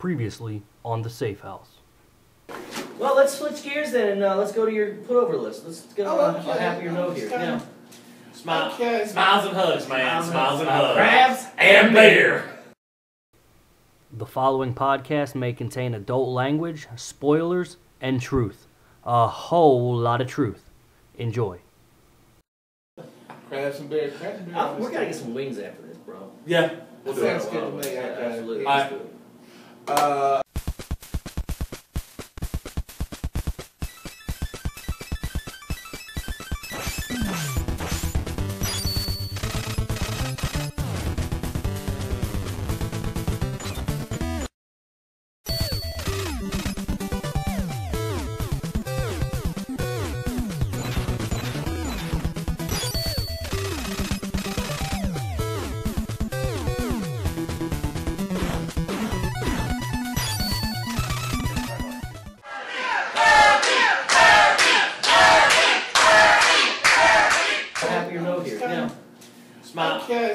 Previously on the Safe House. Well, let's switch gears then, and let's go to your put-over list. Let's get on a happier note here. Yeah. Smiles and hugs, man. Smiles and hugs. Crabs and beer. The following podcast may contain adult language, spoilers, and truth. A whole lot of truth. Enjoy. Crabs and beer. We're gonna get some wings after this, bro. Yeah. That sounds good to me. Yeah, absolutely. Let's do it.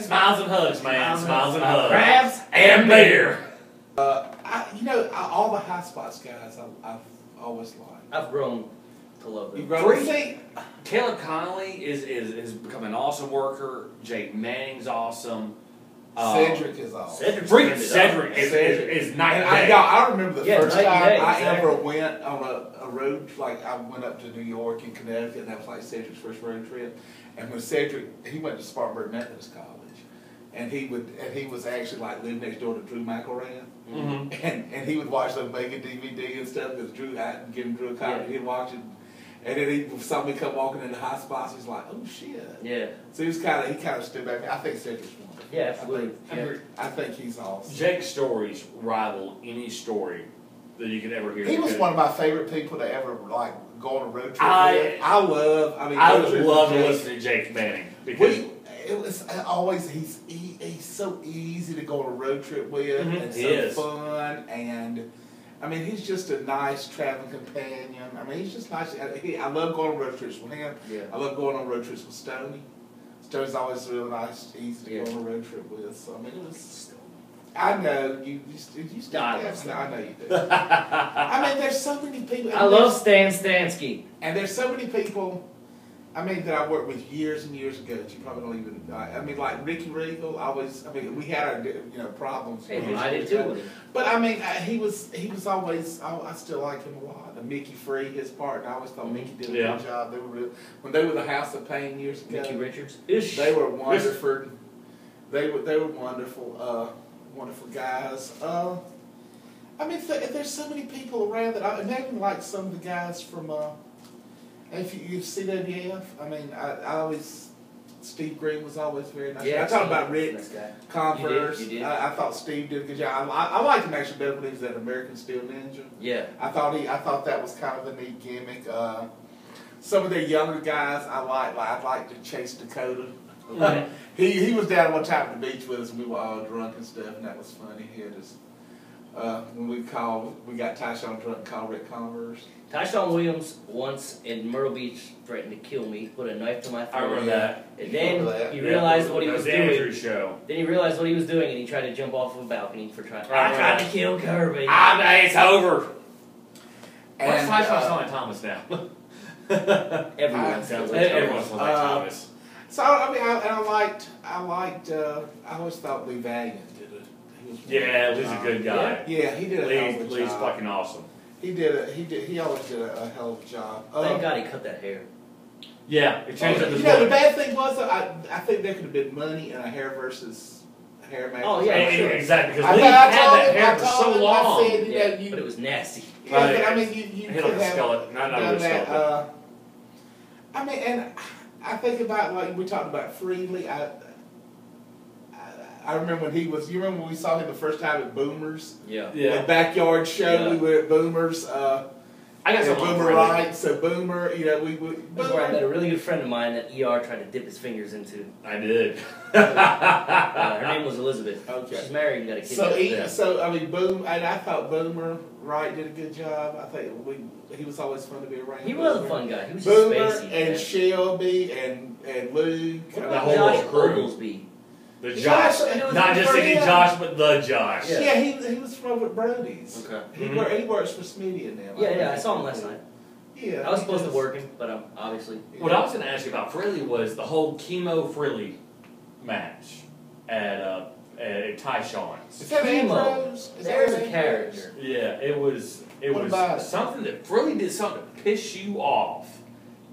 Smiles and hugs, man. Smiles and hugs. Crabs and beer. All the high spots guys, I've always liked. I've grown to love them. You've grown to see? Caleb Connolly has become an awesome worker. Jake Manning's awesome. Cedric is awesome. Cedric is night and day. I remember the first time I ever exactly. went on a road, like I went up to New York and Connecticut, and that was like Cedric's first road trip. And when Cedric, he went to Spartanburg Methodist College. And he was actually like living next door to Drew McElrath, and he would watch them making DVD and stuff because Drew, I'd give him Drew a copy, he'd watch it, and then he saw me come walking in the high spots, he's like, oh shit. Yeah. So he kind of stood back. I think Cedric's one. Yeah, absolutely. I think he's awesome. Jake's stories rival any story that you could ever hear. He was one of my favorite people to ever like go on a road trip with. I would love to listen to Jake Manning because. It was always he's so easy to go on a road trip with and so fun, and I mean he's just a nice traveling companion. I mean he's just nice. I love going on road trips with him. Yeah. I love going on road trips with Stoney. Stoney's always real nice, easy to go on a road trip with. So I mean it was. I know you still have. I know you do. I mean there's so many people. I love Stan Stansky, and there's so many people. I mean, that I worked with years and years ago that you probably don't even. I mean, like Ricky Regal. We had our problems. Hey, I did too. But I mean, he was always. I still like him a lot. Mickey Free, his partner. I always thought Mickey did a good job. They were when they were the House of Pain years ago. Mickey Richards. They were wonderful. They were wonderful. Wonderful guys. I mean, there's so many people around that I imagine like some of the guys from. If you see CWF, I mean, I always, Steve Green was always very nice. Yeah, I talked about Rick Converse. You did. I thought Steve did a good job. I liked him actually better when he was at American Steel Ninja. Yeah. I thought that was kind of a neat gimmick. Some of their younger guys I liked. I'd like to Chase Dakota. Right. He was down one time at the beach with us and we were all drunk and stuff, and that was funny. He had us. When we got Tyshawn drunk and called Rick Converse. Tyshawn Williams once in Myrtle Beach threatened to kill me, put a knife to my throat. I remember that. And then he realized what he was doing. Andrew's show. Then he realized what he was doing and he tried to jump off of a balcony for trying. I tried to kill Kirby. It's over. And What's Tyshawn sound like Thomas now? Everyone sounds like Everyone sounds like Thomas. So I mean, I always thought Lee Valiant did it. Lee's a good guy. Yeah, he did a hell of a job. Lee's fucking awesome. He always did a hell of a job. Thank God he cut that hair. Yeah, it changed up his look. The bad thing was, I think there could have been money in a hair versus hair match. Oh, yeah, sure. Exactly, because I Lee had that hair for so long. Said, but it was nasty. Yeah, but I mean, you could like a have skeleton. Not done a that. skeleton. I mean, and I think about, like, we talked about Freely. I remember when he was. You remember when we saw him the first time at Boomers? Yeah. The backyard show. Yeah. We were at Boomers. I got some Boomer right. So Boomer, we. That's where I met a really good friend of mine that ER tried to dip his fingers into. I did. Her name was Elizabeth. Okay. She's married and got a kid. So I mean, and I thought Boomer Wright did a good job. I think he was always fun to be around. He was a fun guy. He was Boomer just spacey, and Shelby and Luke. What about Josh Oglesby? The Josh. Not just any Josh, but the Josh. Yeah, he was from over at Brody's. Okay. He works for Smitty now. Yeah, I saw him last night. Yeah. I was supposed to work him, but obviously. What I was going to ask you about Frilly was the whole Chemo Frilly match at Tyshawn's. Is that Ambrose? There's a character. Yeah, it was something that Frilly did something to piss you off.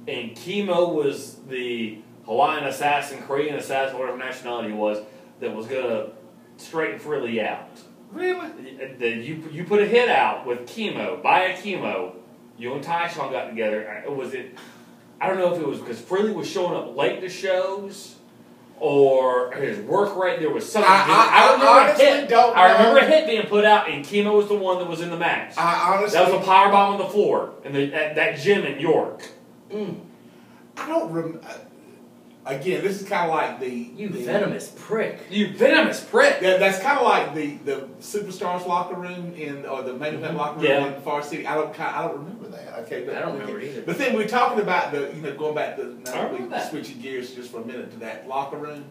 And Chemo was the Hawaiian assassin, Korean assassin, whatever nationality he was, that was going to straighten Frilly out. Really? You put a hit out with Chemo, by a Chemo. You and Tyshawn got together. I don't know if it was because Frilly was showing up late to shows or his work rate. There was something. I remember a hit being put out, and Chemo was the one that was in the match. That was a powerbomb on the floor at that gym in York. I don't remember. Again, this is kind of like You venomous prick. You venomous prick. Yeah, that's kind of like the Superstars locker room or the main event locker room in Far City. I don't remember that. Okay, but I don't remember either. But then we're talking about going back to switching gears just for a minute to that locker room.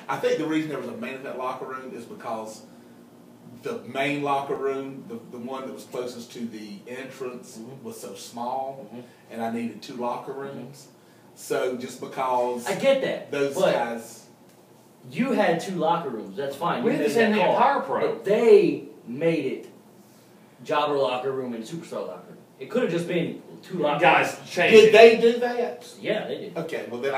I think the reason there was a main event locker room is because the main locker room, the one that was closest to the entrance, was so small, and I needed 2 locker rooms. So just because I get that, those guys, you had 2 locker rooms. That's fine. We had the same thing at Power Pro, but they made it Jobber locker room and Superstar locker room. It could have just been 2 locker guys rooms. changed. Did they do that? Yeah, they did. Okay, well then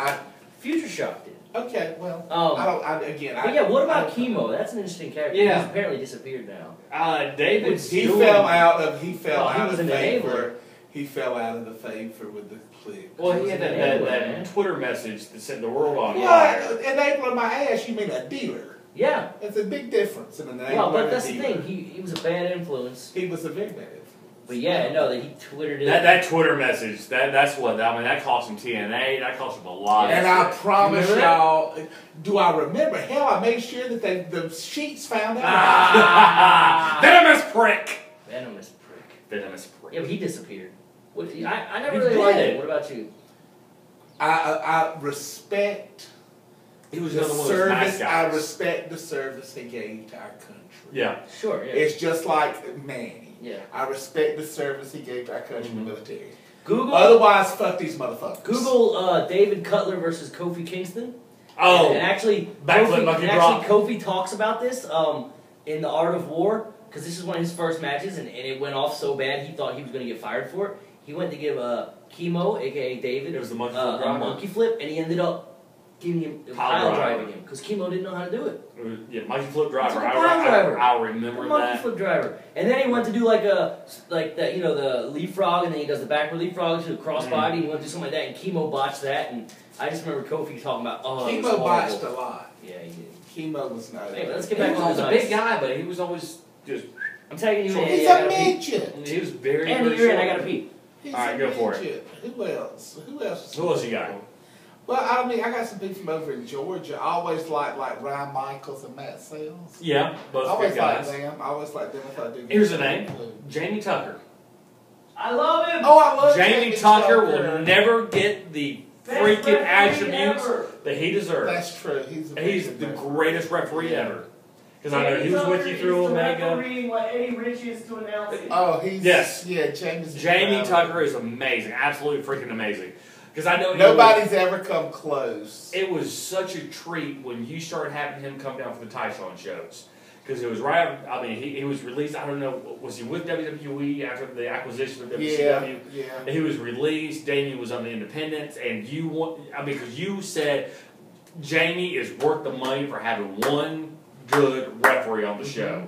Future Shock did. Okay, well, But yeah, what about Chemo? That's an interesting character. Yeah. He's apparently disappeared now. David. He fell out of an favor. He fell out of the favor with the clique. Well, he had that Twitter message that sent the world on fire. fire. Enabler my ass, you mean a dealer. Yeah. It's a big difference in an enabler. Well, but that's the thing. He was a bad influence. He was a very bad influence. But yeah, no, that he Twittered it. That Twitter message, that's what, I mean, that cost him TNA, that cost him a lot. And I promise y'all, do I remember? Hell, I made sure that the sheets found out. Venomous prick! Venomous prick. Venomous prick. Yeah, but he disappeared. I never really liked it. What about you? I respect he was the another one service. Nice I respect the service he gave to our country. Yeah. Sure, yeah. It's just like Manny. Yeah. I respect the service he gave to our country in the military. Google. Otherwise, fuck these motherfuckers. Google David Cutler versus Kofi Kingston. Oh. And actually, Kofi talks about this in The Art of War, because this is one of his first matches, and it went off so bad he thought he was going to get fired for it. He went to give Chemo, a.k.a. David, it was the monkey flip a monkey flip, and he ended up giving him pile driving him, because Chemo didn't know how to do it. Yeah, monkey flip driver. I remember that. Monkey flip driver. And then he went to do the leapfrog, and then he does the backward leapfrog to the crossbody, and he went to do something like that, and Chemo botched that, and I just remember Kofi talking about, Chemo botched a lot. Yeah, he did. Chemo was not. Anyway, let's get back to He was a big guy, but he was always just. I'm tagging you in. He's a midget. He was very. And you're in. I gotta pee. He's all right, go for it. Who else? Who else you got? Well, I mean, I got some people from over in Georgia. I always like Ryan Michaels and Matt Sales. Yeah, both good guys. I always like them if I do. Here's a name: Jamie Tucker. I love him. Oh, I love Jamie Tucker. Will never get the freaking attributes that he deserves. That's true. He's the greatest referee ever. Because I know he was with you through Omega. Refereeing what Eddie Ritchie is to announce it. Oh, Jamie Tucker is amazing, absolutely freaking amazing. Because I know nobody's ever come close. It was such a treat when you started having him come down for the Tyshawn shows. Because it was right. I mean, he was released. I don't know. Was he with WWE after the acquisition of WCW? Yeah. He was released. Damien was on the independents, and because you said Jamie is worth the money for having one good referee on the show,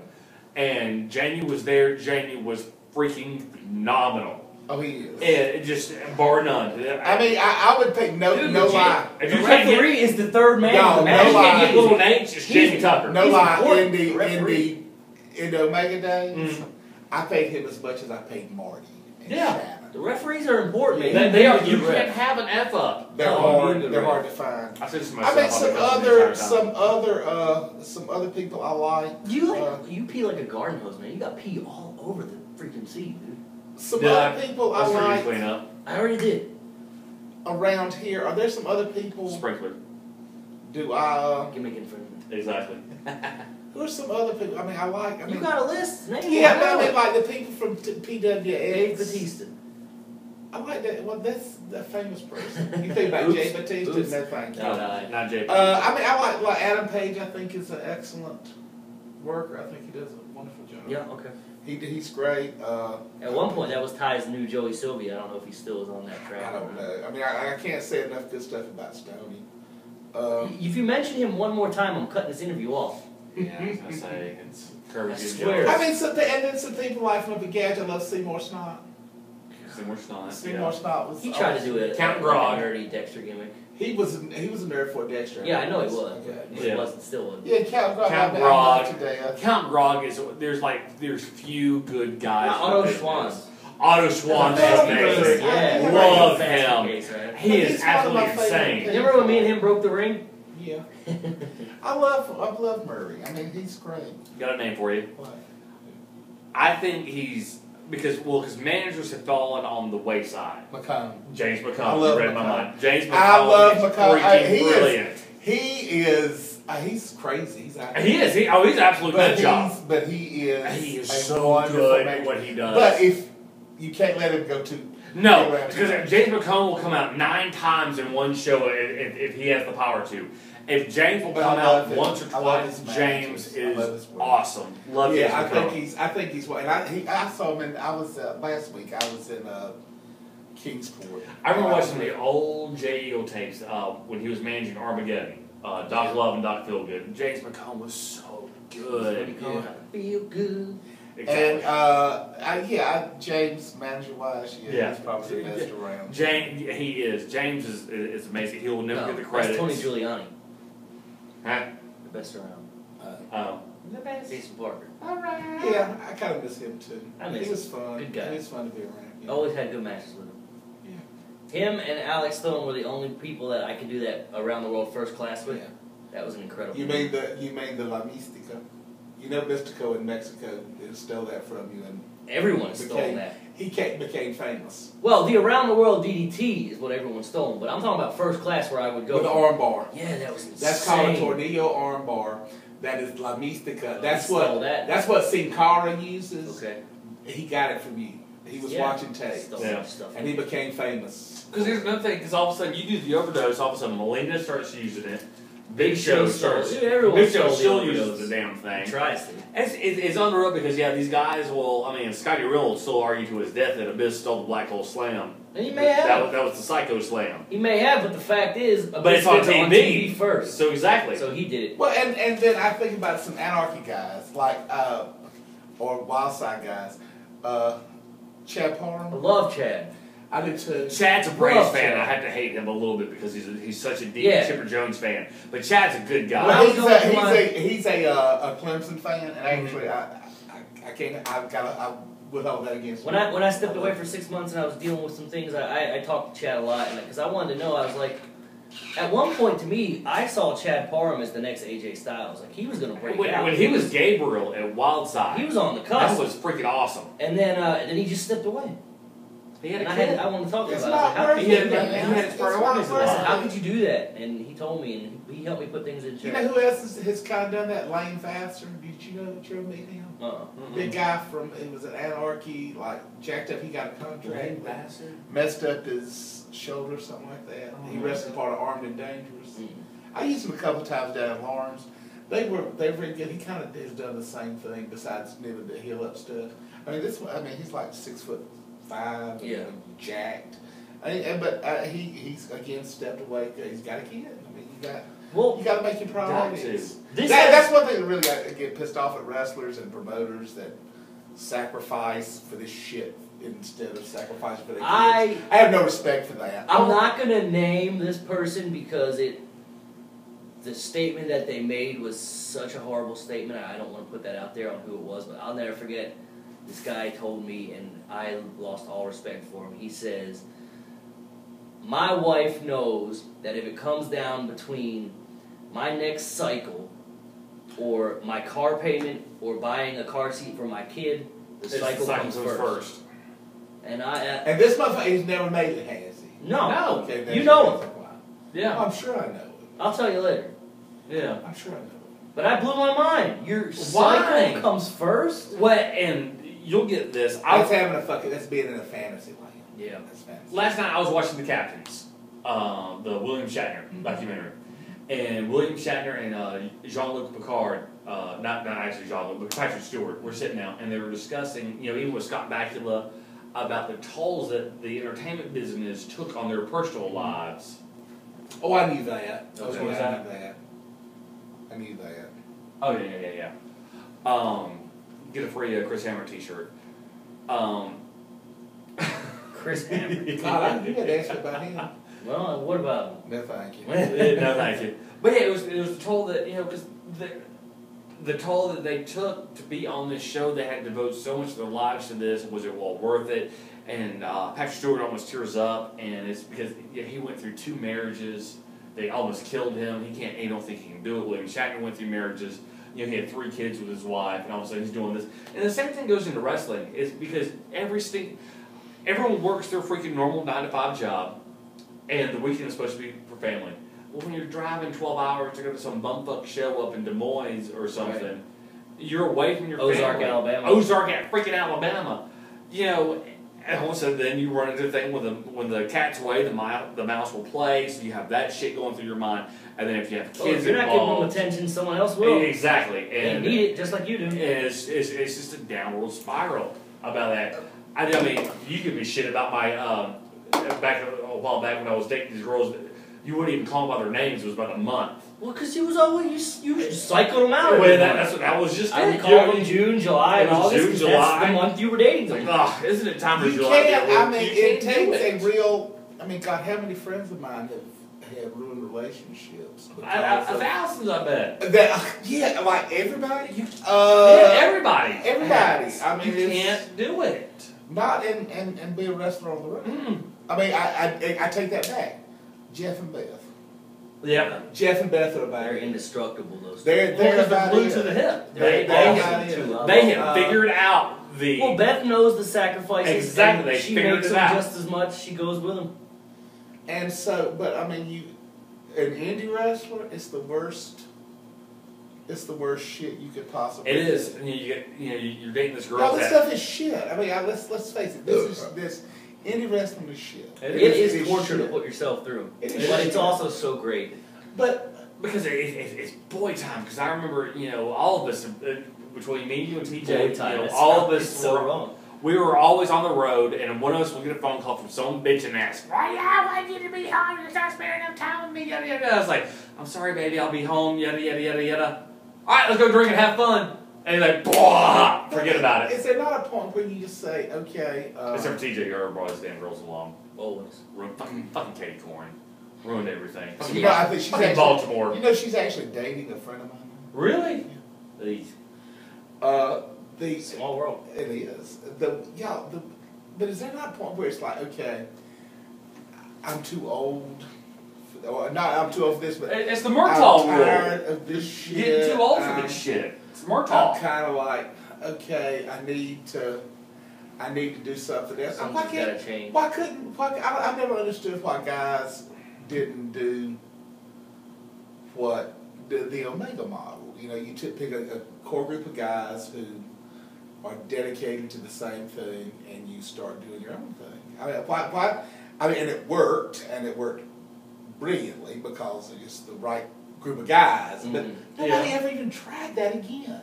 and Jamie was there. Jamie was freaking phenomenal. Oh, he is. And just bar none. I mean, I would think no lie. If the referee is the third man. No lie. Get little names. Just Jamie Tucker. No lie. In the Omega days, I paid him as much as I paid Marty. And Shannon. The referees are important, man. They are. You can't have an F up. They're hard. They're hard to find. I said some other people I like. You pee like a garden hose, man. You got pee all over the freaking seat, dude. Some other people I like. Clean up. I already did. Around here, are there some other people? Sprinkler. Do I? Give me infringement. Exactly. Who are some other people? I mean, you got a list? Name yeah, but I mean, like the people from PWX. Dave Bautista. I like that. Well, that's the famous person. You think about Jay Bautista and that thing. No, not Jay. I mean, I like Adam Page. I think is an excellent worker. I think he does a wonderful job. Yeah, okay. He's great. At one point, that was Ty's new Joey Sylvia. I don't know if he still is on that track. I don't know. I mean, I can't say enough good stuff about Stoney. If you mention him one more time, I'm cutting this interview off. Yeah, I was gonna say it's Kirby. I swear. I mean, and then some people like from the Gadget. I love Seymour Snot. Seymour Snot. Seymour Snot was. He tried to do it. Count Grog. Like a nerdy Dexter gimmick. He was a nerd for Dexter. Yeah, I know he was. Okay. But he wasn't still. Yeah, Count Grog. Count Grog is there's few good guys. Otto Schwanz. Otto Schwanz is amazing. Yeah, love him. Case, right? He is absolutely insane. You remember when me and him broke the ring? Yeah. I love Murray. I mean, he's great. Got a name for you. What? I think he's because managers have fallen on the wayside. McComb. James McComb. I love read my McComb. mind. James McComb. I love is McComb. freaking brilliant. He is. He's crazy. He's He's an absolute nut job. But he is. He is a so good at manager. what he does. But if you can't let him go too. No, because James McComb will come out 9 times in one show if he has the power to. If James will come out once or twice, James is awesome. Love James McComb. I think he's well. And I saw him. I was last week. I was in Kingsport. I remember watching the old J. Eagle tapes when he was managing Armageddon. Doc Love and Doc Feelgood. James McComb was so good. Feel good. Exactly. And James, manager-wise, he's probably the best around. He is. James is amazing. He will never get the credit. Tony Giuliani. Huh? The best around. The best. Jason Parker. All right. Yeah, I kind of miss him too. He was fun. Good guy. He was fun to be around. Yeah. Always had good matches with him. Him and Alex Stone were the only people that I could do that around the world first class with. Yeah. That was an incredible. You made the La Mística. You know Mystico in Mexico stole that from you, and everyone stole that. He became famous. Well, the around the world DDT is what everyone stole, but I'm talking about first class where I would go with the arm bar. Yeah, that was insane. That's called a tornillo arm bar. That is La Mística. That's what Sin Cara uses. Okay. He got it from you. He was watching tape, and he became famous. Because there's another thing, because all of a sudden you do the overdose, all of a sudden Melinda starts using it. Big Show starts. Big Show still uses the damn thing. Tries to. It's unreal because these guys will. I mean, Scotty Rill will still argue to his death that Abyss stole the Black Hole Slam. And he may have. That was the Psycho Slam. He may have, but the fact is, but it's on TV first. So exactly. So he did it. Well, and then I think about some Anarchy guys like or Wild Side guys. Chad Parham. I love Chad. I do too. Chad's a Braves fan. I have to hate him a little bit because he's such a deep Chipper Jones fan. But Chad's a good guy. Well, he's a Clemson fan, and actually I withhold that against when I stepped away for 6 months and I was dealing with some things, I talked to Chad a lot because I wanted to know. I was like, at one point to me, I saw Chad Parham as the next AJ Styles. Like he was going to break out. When he was Gabriel at Wildside, he was on the cusp. That was freaking awesome. And then he just stepped away. He had a kid. I wanted to talk to him about it. He had his priorities. I said, how could you do that? And he told me, and he helped me put things in check. You know who else has kind of done that? Lane Faster. Did you know that you're meeting him? Big guy from, it was an Anarchy, like jacked up. He got a contract. Lane Faster? Messed up his shoulder or something like that. He wrestled part of Armed and Dangerous. I used him a couple times down in Lawrence. They were very good. He kind of has done the same thing besides needing to heal up stuff. I mean, he's like 6'5", jacked. But he's again stepped away. He's got a kid. I mean, you got to make your priorities. That's one thing that really I get pissed off at wrestlers and promoters that sacrifice for this shit instead of sacrificing for their kids. I have no respect for that. I'm not gonna name this person because the statement that they made was such a horrible statement. I don't want to put that out there on who it was, but I'll never forget. This guy told me, and I lost all respect for him. He says, my wife knows that if it comes down between my next cycle or my car payment or buying a car seat for my kid, the cycle comes first. And this motherfucker, he's never made it, has he? No. Okay, you know him. Yeah. I'm sure I know him. I'll tell you later. Yeah. I'm sure I know him. But I blew my mind. Your cycle comes first? What? And you'll get this. That's being in a fantasy land. Yeah. That's fantasy. Last night I was watching The Captains, the William Shatner documentary. And William Shatner and Jean-Luc Picard, not actually Jean-Luc, but Patrick Stewart, were sitting down and they were discussing, even with Scott Bakula, about the tolls that the entertainment business took on their personal lives. Oh, I knew that. Okay. I knew that. I knew that. Oh, yeah. Get a free Chris Hammer t-shirt. Chris Hammer. God, you had asked about him. Well, what about him? No, thank you. No, thank you. But yeah, it was the toll that, because the toll that they took to be on this show, they had to devote so much of their lives to this. Was it well worth it? And Patrick Stewart almost tears up, and it's because he went through 2 marriages. They almost killed him. He don't think he can do it. William Shatner went through marriages. He had 3 kids with his wife, and all of a sudden he's doing this. And the same thing goes into wrestling, is because everyone works their freaking normal 9-to-5 job, and the weekend is supposed to be for family. Well, when you're driving 12 hours to go to some bumfuck show up in Des Moines or something, right, you're away from your family. Alabama. Freaking Alabama. And all of a sudden, then you run into the thing when the cat's away, the mouse will play. So you have that shit going through your mind. And then if you have kids if you're not giving them attention, someone else will. Exactly. And they need it just like you do. And it's just a downward spiral about that. I mean, you give me shit about my back a while back when I was dating these girls. You wouldn't even call them by their names. It was about a month. Well, because you was always you cycled them out. Well, that was just. I called them June, July, and August. June, July. That's the month you were dating them. Isn't it time for you July? It takes a real. I mean, God, how many friends of mine have ruined relationships? Thousands, I bet. Like everybody. Everybody. Everybody. I mean, you can't do it. Not and be a wrestler on the road. Mm. I mean, I take that back. Jeff and Beth. Yeah. Jeff and Beth are about They're indestructible, those two. They're glued to the hip. They have figured out the... Well, Beth knows the sacrifices. Exactly. She makes them just as much. She goes with them. And so, but I mean, an indie wrestler, it's the worst. It's the worst shit you could possibly. It is. And you're dating this girl. No, this stuff is shit. I mean, let's face it. This indie wrestling is shit. It is torture to put yourself through, but it's also so great. But because it's boy time. Because I remember, all of us, between me, you, and TJ, all of us were. We were always on the road, and one of us would get a phone call from some bitch and ask, "Why I want you to be home? You're not spending enough time with me." Yada yada. I was like, "I'm sorry, baby. I'll be home." Yada yada yada yada. All right, let's go drink and have fun. And he's like, "Blah, forget about it." Is there not a point where you just say, "Okay"? Except for TJ, who brought his damn girls along. Always. Fucking Katie Corin. Ruined everything. I think she's actually, Baltimore. She's actually dating a friend of mine. Really? The small world. It is. But is there not a point where it's like, okay, I'm too old, or not I'm too old for this, but it's the Murtaugh rule. I'm tired of this shit. You're getting too old for this shit. It's Murtaugh. I'm kind of like, okay, I need to do something else. Something's gotta change. I've never understood why guys didn't do what the Omega model. You pick a core group of guys who are dedicated to the same thing, and you start doing your own thing. I mean, why? I mean, and it worked brilliantly because of just the right group of guys. But nobody ever even tried that again.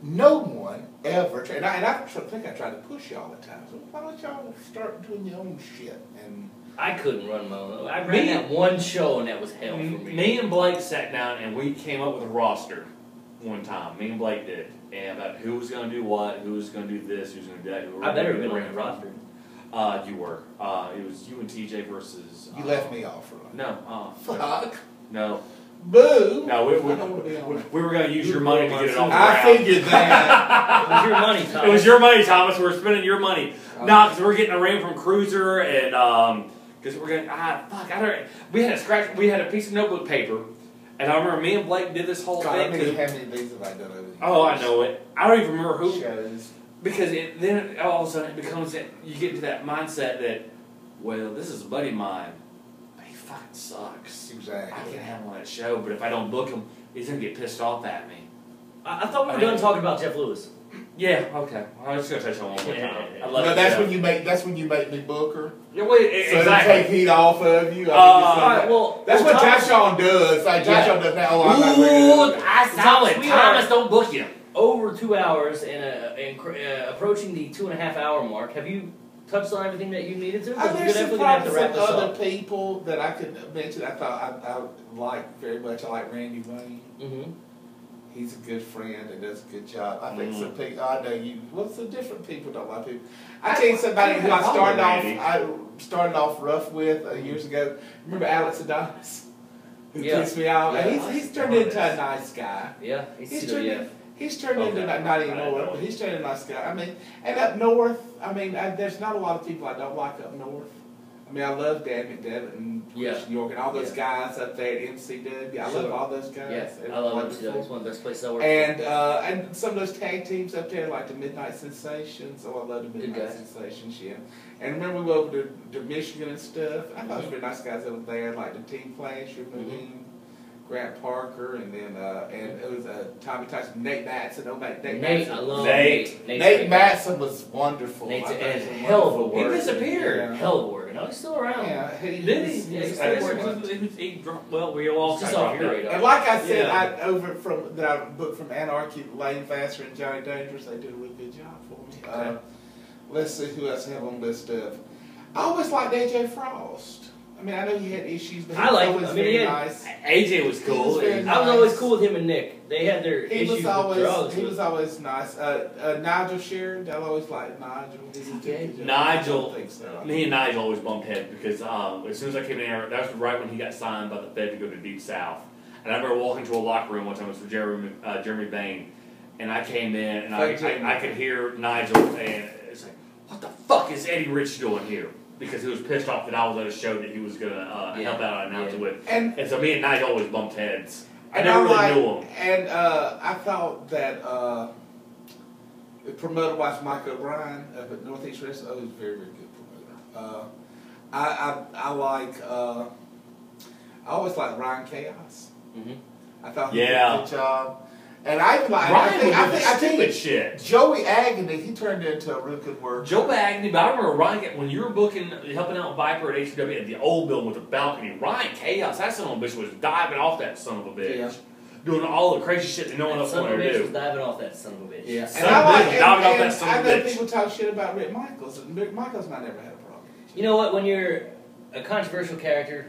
No one ever tried. And I think I tried to push y'all at times. Why don't y'all start doing your own shit? And I couldn't run my own. I ran that one show, and that was hell for me. Me and Blake sat down, and we came up with a roster one time. Me and Blake did. And about who was going to do what, who was going to do this, who was going to do that. I better have been on the roster. You were. It was you and TJ versus... you left me off, right? No. Fuck. No. Boo! No, we were going to use your money to get it off the ground. I figured that. It was your money, Thomas. It was your money, Thomas. We were spending your money. No, because we're getting a rain from Cruiser, and because we're going to... We had a piece of notebook paper. And I remember me and Blake did this whole thing. How many of these have I done over the years? Oh, I know it. I don't even remember who. Shows. Because then all of a sudden it becomes that you get into that mindset that, well, this is a buddy of mine, but he fucking sucks. Exactly. I can't have him on that show, but if I don't book him, he's gonna get pissed off at me. I thought we were done talking about Jeff Lewis. Yeah, okay. I was just gonna touch on one more time. I love No, that's when you make me Booker. Yeah, wait, so exactly. to take heat off of you. That's what Tyshawn does. Like Tyshawn does now. Oh, I'm not ready. Thomas, don't book you. Over 2 hours and approaching the 2.5 hour mark. Have you touched on everything that you needed to? There's some other people that I could mention. I thought I like very much. I like Randy Wayne. Mm-hmm. He's a good friend and does a good job. I think some people, I know you, some different people don't like people. I tell you somebody who I started off rough with years ago. Remember Alex Adonis? Who pissed me off? And he's turned into a nice guy. Yeah, he's turned into, not anymore, but he's turned into a nice guy. I mean, and up north, there's not a lot of people I don't like up north. I mean, I love Dan McDevitt and Chris York and all those guys up there at MCW. I love all those guys. Yeah, I love MCW. It's one of the best places I work. And some of those tag teams up there, like the Midnight Sensations. Oh, I love the Midnight Sensations. Yeah. And remember we went over to Michigan and stuff. I thought it was really nice guys over there, like the Team Flash, Grant Parker, and then and it was Tommy Tyson, Nate Matson. I love Nate. Nate Matson was wonderful. Nate's a hell of a worker. He disappeared. Yeah. Hell of a worker. No, he's still around. Yeah, well, we all just off your radar. And like I said, I booked from Anarchy, Lane Faster and Johnny Dangerous. They did a really good job for me. Okay. Let's see who else I have on this stuff. I always liked AJ Frost. I mean, I know he had issues, but he was always very nice. AJ was cool. I was always cool with him and Nick. They had their issues with drugs. He was always nice. Nigel Sheridan, I always liked Nigel. Nigel, I don't think so. me and Nigel always bumped heads because as soon as I came in there, that was right when he got signed by the Fed to go to Deep South. And I remember walking to a locker room one time, it was for Jeremy Bain, and I came in and I could hear Nigel and it's like, what the fuck is Eddie Rich doing here? Because he was pissed off that I was at a show that he was going to help out and announce it with. And so me and Nigel always bumped heads. I never really knew him. And I thought that the promoter was Mike O'Brien up at Northeast Wrestling. Oh, he's a very, very good promoter. I always liked Ryan Chaos. Mm-hmm. I thought he did a good job. And I think shit. Joey Agnew, he turned into a real good worker. Joe Agnew, but I remember Ryan, when you were helping out Viper at HW at the old building with the balcony, Ryan Chaos, that son of a bitch was diving off that son of a bitch. Yeah. Doing all the crazy shit that no one else wanted to do. Was diving off that son of a bitch. Yeah. I know people talk shit about Rick Michaels, and Rick Michaels and I never had a problem. You know what? When you're a controversial character,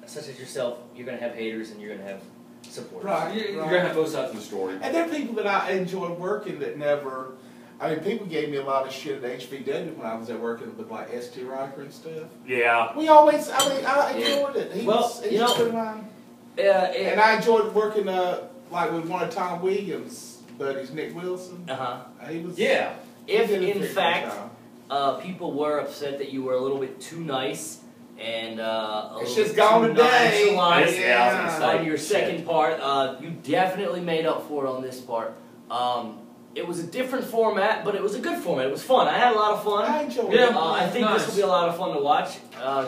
such as yourself, you're going to have haters and you're going to have supporters. Right. You're going to have both sides of the story. And there are people that I enjoy working that never... I mean, people gave me a lot of shit at HVW when I was there working with, like, S.T. Riker and stuff. Yeah. We always... I enjoyed it. He was pretty mine. And I enjoyed working, like, with one of Tom Williams' buddies, Nick Wilson. He was... Yeah. If, in fact, people were upset that you were a little bit too nice and it's just gone today. On your second part, you definitely made up for it on this part. It was a different format, but it was a good format. It was fun. I had a lot of fun. I enjoyed it. I think this will be a lot of fun to watch.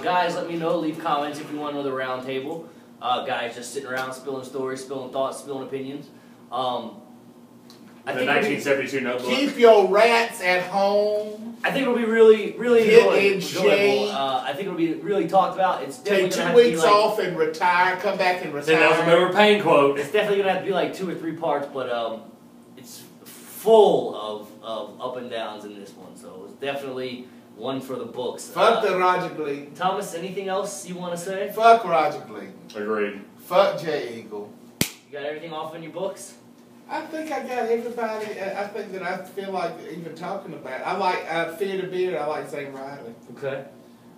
Guys, let me know. Leave comments if you want another round table. Guys just sitting around spilling stories, spilling thoughts, spilling opinions. The 1972 notebook. Keep your rats at home. I think it'll be really, really enjoyable. I think it'll be really talked about. It's definitely take 2 weeks off and retire. Come back and retire. That was a Member Pain quote. It's definitely gonna have to be like 2 or 3 parts, but it's full of up and downs in this one. So it's definitely one for the books. Fuck the Roger Glee. Thomas, anything else you want to say? Fuck Roger Glee. Agreed. Fuck Jay Eagle. You got everything off in your books? I think I got everybody. I think that I feel like even talking about. I like Fear the Beard. I like Zane Riley. Okay.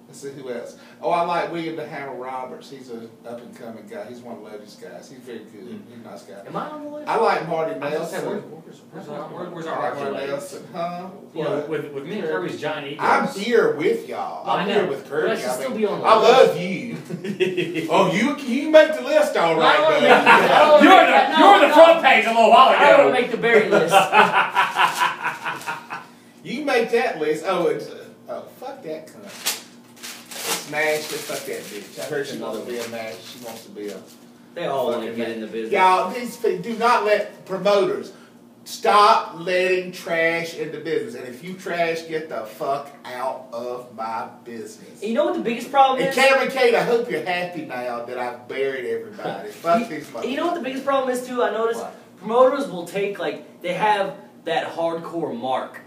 Let's see who else. Oh, I like William the Hammer Roberts. He's a up and coming guy. He's one of Lody's guys. He's very good. He's a nice guy. Am I on the list? I like Marty Nelson. Where's our Marty Nelson? Huh? Yeah, with me and Kirby's giant egos. I'm here with y'all. I'm here with Kirby. I should still be on the list. I love you. Oh, you make the list all right, buddy. You're on the front page a little while ago. I don't want to make the berry list. You make that list. Oh, fuck that cunt. Smash it, fuck that bitch. I heard she wants to be a match. She wants to be a They all want to get in the business. Y'all, these do not let promoters stop letting trash in the business. And if you trash, get the fuck out of my business. And you know what the biggest problem is? And Cameron Cade, I hope you're happy now that I've buried everybody. Fuck these motherfuckers. You know what the biggest problem is too? I noticed promoters will take, like, they have that hardcore mark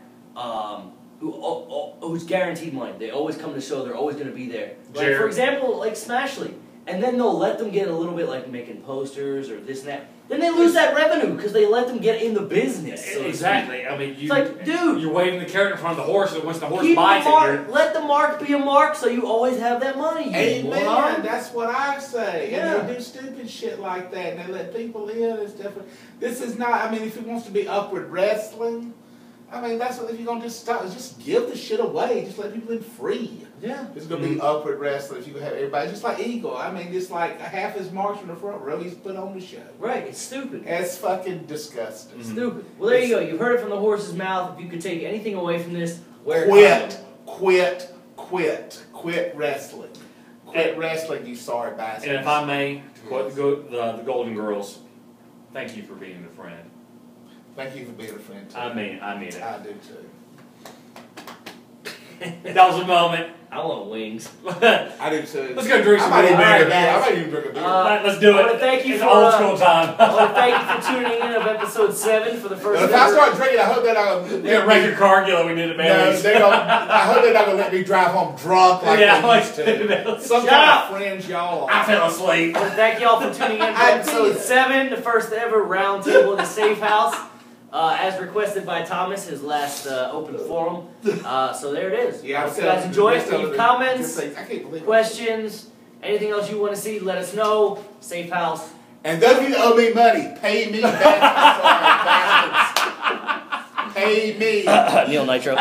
who's guaranteed money. They always come to the show. They're always going to be there. Like, for example, like Smashley. And then they'll let them get a little bit like making posters or this and that. Then they lose that revenue because they let them get in the business. So exactly. I mean, it's like, dude, you're waving the carrot in front of the horse, and once the horse keep bites the mark, it, let the mark be a mark, so you always have that money. Amen. That's what I say. Yeah. And they do stupid shit like that, and they let people in and stuff. This is not. I mean, if it wants to be upward wrestling, I mean, that's what if you're gonna just stop. Just give the shit away. Just let people in free. Yeah. It's gonna be upward wrestling if you have everybody just like Eagle. I mean, just like half his marks from the front row he's put on the show. Right. It's stupid. It's fucking disgusting. Stupid. Well, there you go. You heard it from the horse's mouth. If you could take anything away from this, Quit wrestling. Quit wrestling, you sorry bastards. And if I may, to quote the Golden Girls, thank you for being a friend. Thank you for being a friend too. I mean it. I do too. That was a moment. I want wings. I do too. Let's go drink some I might even beer. drink a beer. I might even drink a beer. Let's do I want it. to thank you It's for old school time. I want to thank you for tuning in of episode 7 for the first. But if I start drinking, I hope that We got a record car deal we did at Mayans. I hope they're not gonna let me drive home drunk like they used to. Some kind of friends y'all. I fell asleep. I want to thank y'all for tuning in for episode 7, the first ever roundtable in the Safe House. As requested by Thomas, his last open forum. So there it is. Yeah, if you guys enjoy it, leave comments, questions, anything else you want to see, let us know. Safe House. And those of you that owe me money, pay me back. Pay me. Neil Nitro.